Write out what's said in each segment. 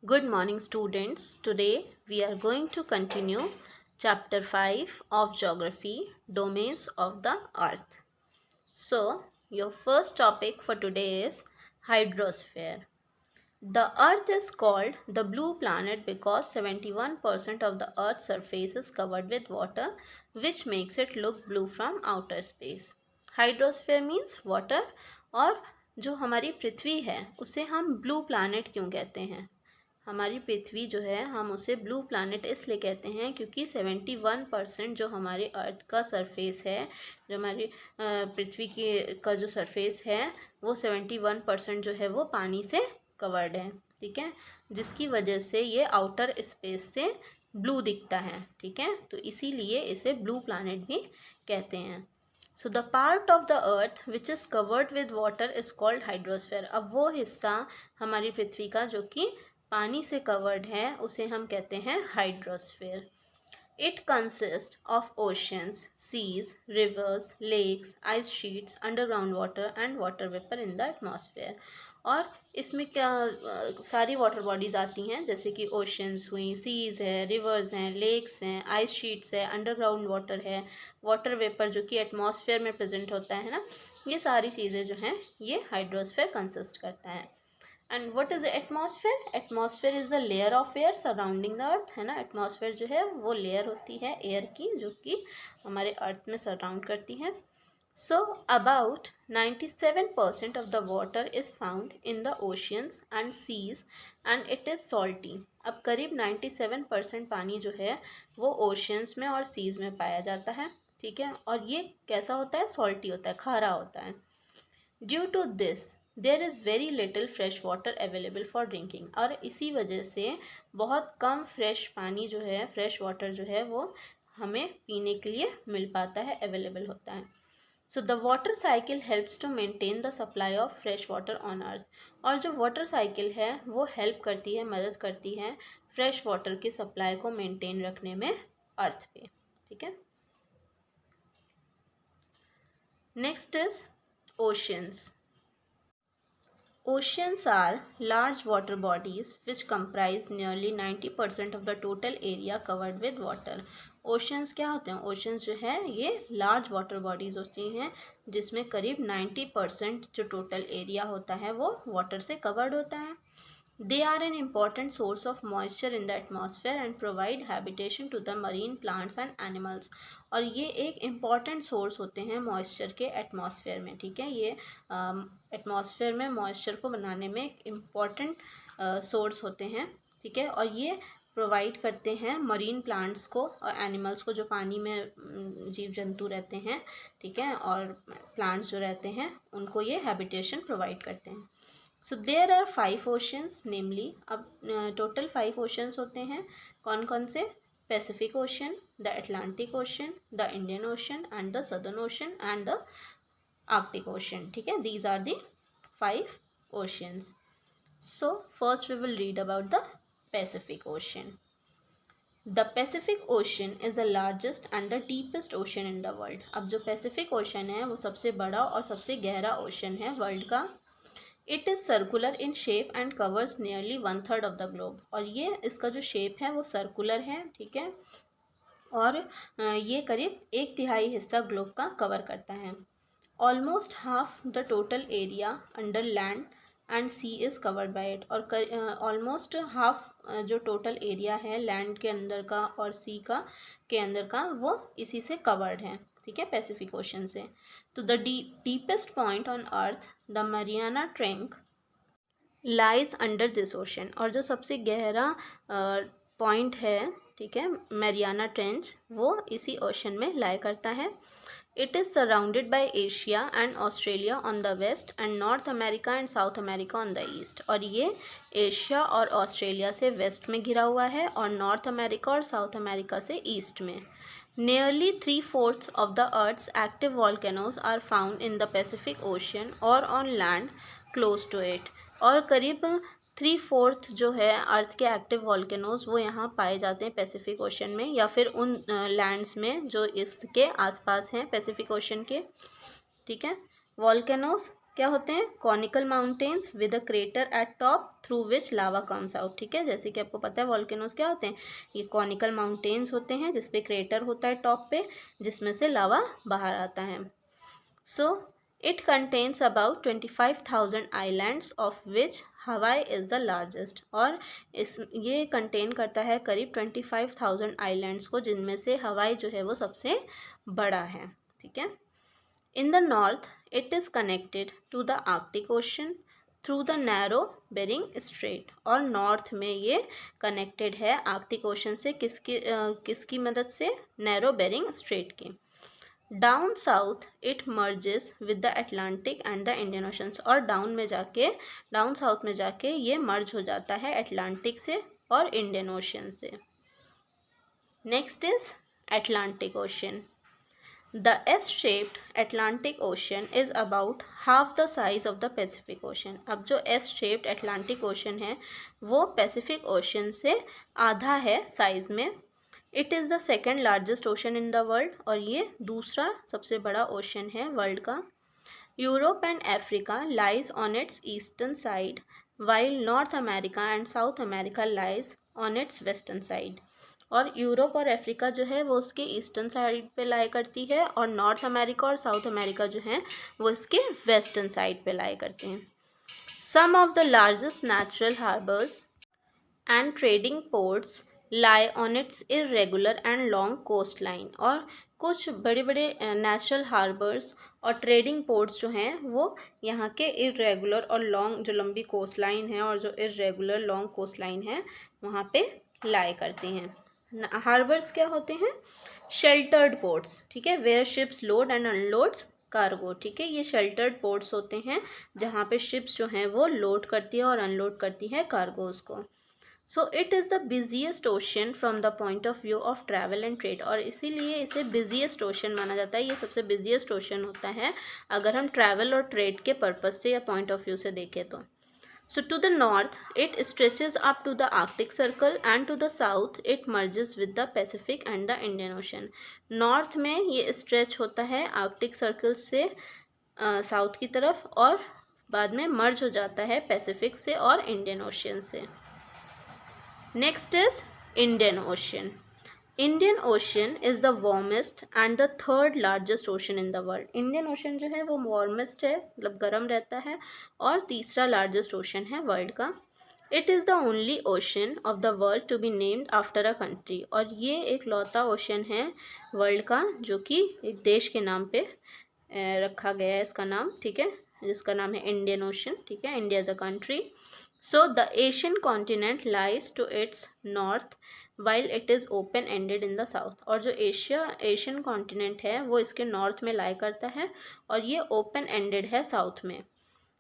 Good morning, students. Today we are going to continue chapter 5 of Geography, Domains of the Earth. So, your first topic for today is hydrosphere. The Earth is called the blue planet because 71% of the Earth's surface is covered with water, which makes it look blue from outer space. Hydrosphere means water, और जो हमारी पृथ्वी है उसे हम blue planet क्यों कहते हैं? हमारी पृथ्वी जो है हम उसे ब्लू प्लानट इसलिए कहते हैं क्योंकि 71% जो हमारे अर्थ का सरफेस है, जो हमारी पृथ्वी की का जो सरफेस है वो 71% जो है वो पानी से कवर्ड है। ठीक है, जिसकी वजह से ये आउटर स्पेस से ब्लू दिखता है। ठीक है, तो इसीलिए इसे ब्लू प्लानट भी कहते हैं। So the part of the earth which is covered with water is called hydrosphere. अब वो हिस्सा हमारी पृथ्वी का जो कि पानी से कवर्ड है उसे हम कहते हैं hydrosphere. It consist of oceans, seas, rivers, lakes, ice sheets, underground water and water vapour in the atmosphere. और इसमें क्या सारी वाटर बॉडीज़ आती हैं, जैसे कि ओशंस हुई, सीज़ है, रिवर्स हैं, लेक्स हैं, आइस शीट्स है, अंडरग्राउंड वाटर है, वाटर वेपर जो कि एटमॉस्फेयर में प्रेजेंट होता है ना, ये सारी चीज़ें जो हैं ये हाइड्रोस्फेयर कंसिस्ट करता है। And what is atmosphere? Atmosphere is the layer of air surrounding the earth, है ना। एटमॉस्फेयर जो है वो लेयर होती है एयर की जो कि हमारे अर्थ में सराउंड करती है। So about 97% of the water is found in the oceans and seas and it is salty. अब करीब 97% पानी जो है वो ओशियंस में और सीज में पाया जाता है। ठीक है, और ये कैसा होता है? सॉल्टी होता है, खारा होता है। Due to this there is very little fresh water available for drinking. और इसी वजह से बहुत कम फ्रेश पानी जो है, फ्रेश वाटर जो है वो हमें पीने के लिए मिल पाता है, अवेलेबल होता है। So the water cycle helps to maintain the supply of fresh water on earth. और जो वाटर साइकिल है वो हेल्प करती है, मदद करती है फ्रेश वाटर की सप्लाई को मेंटेन रखने में अर्थ पे। ठीक है, next is oceans. Oceans are large water bodies which comprise nearly 90% of the total area covered with water. Oceans क्या होते हैं? Oceans जो है ये large water bodies होती हैं जिसमें करीब 90% जो total area होता है वो water से covered होता है। They are an important source of moisture in the atmosphere and provide habitation to the marine plants and animals. और ये एक important source होते हैं moisture के atmosphere में। ठीक है, ये atmosphere में moisture को बनाने में एक important source होते हैं। ठीक है, और ये प्रोवाइड करते हैं मरीन प्लांट्स को और एनिमल्स को, जो पानी में जीव जंतु रहते हैं। ठीक है, और प्लांट्स जो रहते हैं उनको ये हैबिटेशन प्रोवाइड करते हैं। So there are 5 oceans namely. अब टोटल 5 ओशंस होते हैं। कौन कौन से? Pacific Ocean, the Atlantic Ocean, the Indian Ocean and the Southern Ocean and the Arctic Ocean. ठीक है, these are the 5 oceans. So first we will read about the Pacific Ocean. The Pacific Ocean is the largest and the deepest ocean in the world. अब जो Pacific ocean है वो सबसे बड़ा और सबसे गहरा ओशन है वर्ल्ड का। It is circular in shape and covers nearly 1/3 of the globe. और ये इसका जो शेप है वो सर्कुलर है। ठीक है, और ये करीब 1/3 हिस्सा ग्लोब का कवर करता है। Almost half the total area under land and sea is covered by it. और ऑलमोस्ट हाफ जो टोटल एरिया है लैंड के अंदर का और सी का के अंदर का वो इसी से कवर्ड है। ठीक है, पैसिफिक ओशन से. तो the deepest point on earth, the Mariana trench, lies under this ocean. और जो सबसे गहरा पॉइंट है, ठीक है, मैरियाना ट्रेंच, वो इसी ओशन में लाई करता है. It is surrounded by Asia and Australia on the west and North America and South America on the east. और ये एशिया और ऑस्ट्रेलिया से वेस्ट में घिरा हुआ है और नॉर्थ अमेरिका और साउथ अमेरिका से ईस्ट में. Nearly 3/4 of the Earth's active volcanoes are found in the Pacific Ocean or on land close to it. और करीब 3/4 जो है अर्थ के एक्टिव वॉल्केनोज वो यहाँ पाए जाते हैं पैसिफिक ओशन में या फिर उन लैंड्स में जो इसके आसपास हैं पैसिफिक ओशन के. ठीक है, वॉल्केनोज क्या होते हैं? Conical mountains with a crater eight top through which lava comes out. ठीक है, जैसे कि आपको पता है वॉल्केनोज क्या होते हैं? ये कॉनिकल माउंटेन्स होते हैं जिसपे क्रेटर होता है टॉप पे, जिसमें से लावा बाहर आता है। So it contains about 25,000 islands of which हवाई इज़ द लार्जेस्ट। और ये कंटेन करता है करीब 25,000 आइलैंड्स को, जिनमें से हवाई जो है वो सबसे बड़ा है। ठीक है। In the north it is connected to the Arctic Ocean through the narrow Bering Strait. और नॉर्थ में ये कनेक्टेड है आर्कटिक ओशन से, किसकी मदद से? नैरो बेरिंग स्ट्रेट की। Down south it merges with the Atlantic and the Indian oceans. और डाउन साउथ में जाके ये मर्ज हो जाता है अटलांटिक से और इंडियन ओशन से। Next is Atlantic Ocean. The S shaped Atlantic ocean is about half the size of the Pacific ocean. अब जो एस शेप्ड अटलांटिक ओशन है वो पैसिफिक ओशन से आधा है साइज़ में। It is the second largest ocean in the world. और ये दूसरा सबसे बड़ा ओशन है वर्ल्ड का। Europe and Africa lies on it's eastern side while north America and South America lies on it's western side. और Europe और Africa जो है वो उसके ईस्टर्न साइड पे लाई करती है, और नॉर्थ अमेरिका और साउथ अमेरिका जो है वो इसके वेस्टर्न साइड पे लाई करते हैं। Some of the largest natural harbours and trading ports lie on its irregular and long coastline. और कुछ बड़े बड़े नेचुरल हार्बर्स और ट्रेडिंग पोर्ट्स जो हैं वो यहाँ के इरेगुलर और लॉन्ग, जो लंबी कोस्ट लाइन है और जो इरेगुलर लॉन्ग कोस्ट लाइन है वहाँ पे लाई करती हैं। हार्बर्स क्या होते हैं? Sheltered ports. ठीक है, where ships load and unloads cargo. ठीक है, ये शेल्टर्ड पोर्ट्स होते हैं जहाँ पे शिप्स जो हैं वो लोड करती है और अनलोड करती है कार्गोज को। So it is the busiest ocean from the point of view of travel and trade. और इसीलिए इसे बिजिएस्ट ओशन माना जाता है। ये सबसे बिजिएस्ट ओशन होता है अगर हम ट्रैवल और ट्रेड के पर्पज से या पॉइंट ऑफ व्यू से देखें तो। So to the north, it stretches up to the Arctic Circle and to the south, it merges with the Pacific and the Indian Ocean. North में ये stretch होता है Arctic Circle से south की तरफ, और बाद में मर्ज हो जाता है पैसिफिक से और इंडियन ओशियन से। Next is Indian ocean. Indian ocean is the warmest and the third largest ocean in the world. Indian ocean जो है वो वार्मेस्ट है, मतलब गर्म रहता है, और तीसरा लार्जेस्ट ओशन है वर्ल्ड का। It is the only ocean of the world to be named after a country. और ये एक लौता ओशन है वर्ल्ड का जो कि एक देश के नाम पे रखा गया है इसका नाम। ठीक है, जिसका नाम है इंडियन ओशन। ठीक है, India is a country. So the Asian continent lies to its north while it is open ended in the south. और जो एशियन कॉन्टिनेंट है वो इसके नॉर्थ में लाई करता है और ये ओपन एंडेड है साउथ में।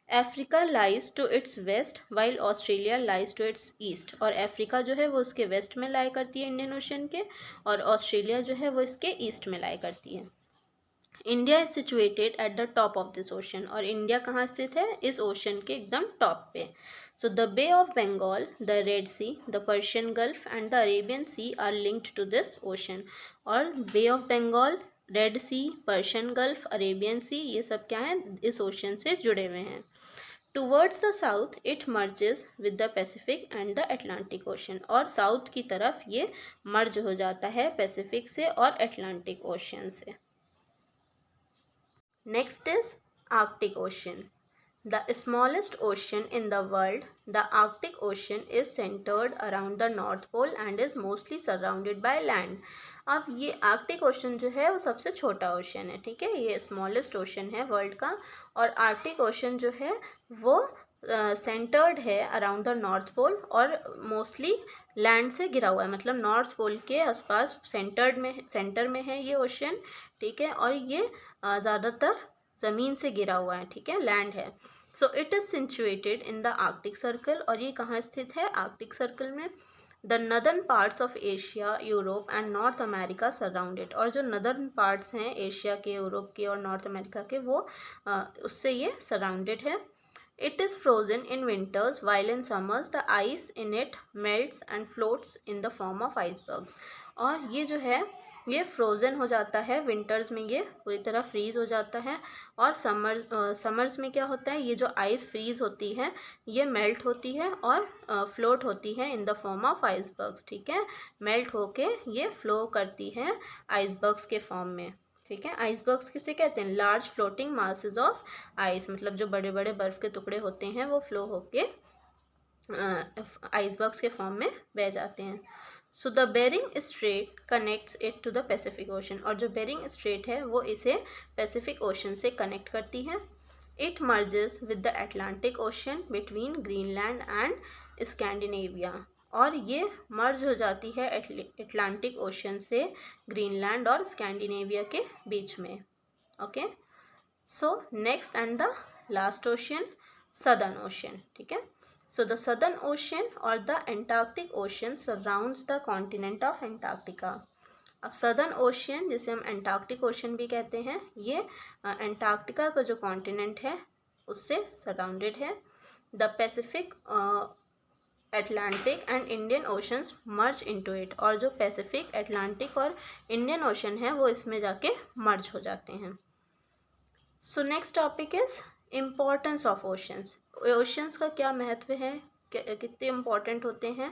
Africa lies to its west while Australia lies to its east. और अफ्रीका जो है वो इसके वेस्ट में लाई करती है इंडियन ओशन के, और ऑस्ट्रेलिया जो है वो इसके ईस्ट में लाई करती है। India is situated at the top of this ocean. और इंडिया कहाँ स्थित है? इस ओशन के एकदम टॉप पे। So the Bay of Bengal, the Red Sea, the Persian Gulf and the Arabian Sea are linked to this ocean. और Bay of Bengal, Red Sea, Persian Gulf, Arabian Sea, ये सब क्या हैं? इस ओशन से जुड़े हुए हैं। Towards the south it merges with the Pacific and the Atlantic ocean. और साउथ की तरफ ये मर्ज हो जाता है पैसिफिक से और अटलांटिक ओशन से। Next is Arctic Ocean. The smallest ocean in the world, the Arctic Ocean is centered around the North Pole and is mostly surrounded by land. अब ये आर्कटिक ओशन जो है वो सबसे छोटा ओशन है। ठीक है, ये स्मॉलेस्ट ओशन है वर्ल्ड का। और आर्कटिक ओशन जो है वो सेंटर्ड है अराउंड द नॉर्थ पोल और मोस्टली लैंड से घिरा हुआ है, मतलब नॉर्थ पोल के आसपास सेंटर में है ये ओशन। ठीक है, और ये ज़्यादातर ज़मीन से घिरा हुआ है। ठीक है, लैंड है। So it is situated in the Arctic circle. और ये कहाँ स्थित है? आर्कटिक सर्कल में। The northern parts of Asia, Europe and North America surrounded. और जो नदर्न पार्ट्स हैं एशिया के, यूरोप के और नॉर्थ अमेरिका के, वो उससे ये सराउंडेड है। It is frozen in winters while in summers the ice in it melts and floats in the form of icebergs. और ये जो है ये फ्रोज़न हो जाता है विंटर्स में, ये पूरी तरह फ्रीज़ हो जाता है। और समर्स में क्या होता है, ये जो आइस फ्रीज़ होती है ये मेल्ट होती है और फ्लोट होती है in the form of icebergs, ठीक है। मेल्ट होके ये फ्लो करती है आइसबर्ग्स के फॉर्म में, ठीक है। आइसबर्ग्स किसे कहते हैं, large floating masses of ice, मतलब जो बड़े बड़े बर्फ़ के टुकड़े होते हैं वो फ्लो होके आइसबर्ग्स के फॉर्म में बह जाते हैं। So the Bering Strait connects it to the Pacific Ocean, और जो बेरिंग स्ट्रेट है वो इसे पैसिफिक ओशन से कनेक्ट करती है। It merges with the Atlantic ocean between Greenland and Scandinavia, और ये मर्ज हो जाती है अटलांटिक ओशन से ग्रीनलैंड और स्कैंडिनेविया के बीच में। Okay, so next and the last ocean, southern ocean, ठीक है। So the Southern Ocean or the Antarctic Ocean surrounds the continent of Antarctica. अब सदर्न ओशियन जिसे हम एंटार्क्टिक ओशन भी कहते हैं, ये एंटार्क्टिका का जो कॉन्टिनेंट है उससे सराउंडेड है। The Pacific, Atlantic and Indian oceans merge into it, और जो पैसिफिक, अटलांटिक और इंडियन ओशन है वो इसमें जाके मर्ज हो जाते हैं। So next topic is importance of oceans. Oceans का क्या महत्व है, कितने इम्पॉर्टेंट होते हैं,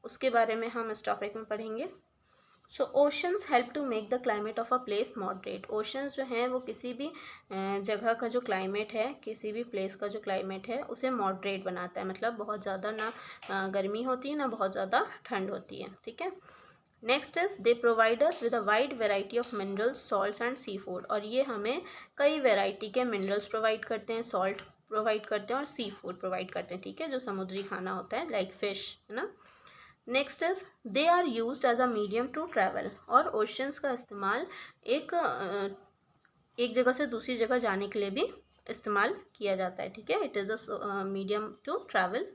उसके बारे में हम इस टॉपिक में पढ़ेंगे। So oceans help to make the climate of a place moderate. Oceans जो हैं वो किसी भी जगह का जो क्लाइमेट है, किसी भी प्लेस का जो क्लाइमेट है उसे मॉडरेट बनाता है, मतलब बहुत ज़्यादा ना गर्मी होती है ना बहुत ज़्यादा ठंड होती है, ठीक है। Next is they provide us with a wide variety of minerals, salts and sea food, और ये हमें कई वेराइटी के मिनरल्स प्रोवाइड करते हैं, सॉल्ट प्रोवाइड करते हैं और सी फूड प्रोवाइड करते हैं, ठीक है, जो समुद्री खाना होता है लाइक फिश, है ना। Next is they are used as a medium to travel, और ओशंस का इस्तेमाल एक जगह से दूसरी जगह जाने के लिए भी इस्तेमाल किया जाता है, ठीक है। It is a medium to travel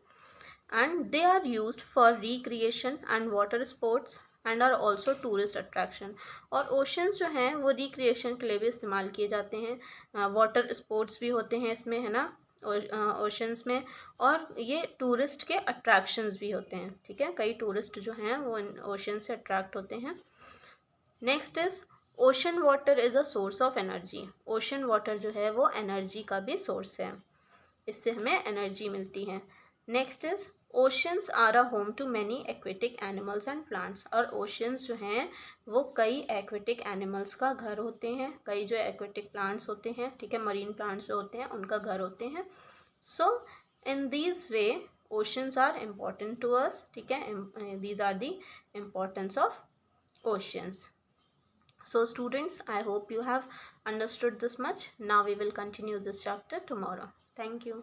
and they are used for recreation and water sports and are also tourist attraction, और ओशंस जो हैं वो रिक्रिएशन के लिए भी इस्तेमाल किए जाते हैं, वाटर स्पोर्ट्स भी होते हैं इसमें, है ना, ओशंस में, और ये टूरिस्ट के अट्रैक्शंस भी होते हैं, ठीक है। कई टूरिस्ट जो हैं वो ओशन से अट्रैक्ट होते हैं। Next is ocean water is a source of energy. Ocean water जो है वो एनर्जी का भी सोर्स है, इससे हमें एनर्जी मिलती है। Next is oceans are a home to many aquatic animals and plants, और ओशंस जो हैं वो कई एक्वेटिक एनिमल्स का घर होते हैं, कई जो एक्वेटिक प्लांट्स होते हैं, ठीक है, मरीन प्लांट्स जो होते हैं उनका घर होते हैं। So in this way oceans are important to us, ठीक है, these are the importance of oceans. So students, I hope you have understood this much. Now we will continue this chapter tomorrow. Thank you.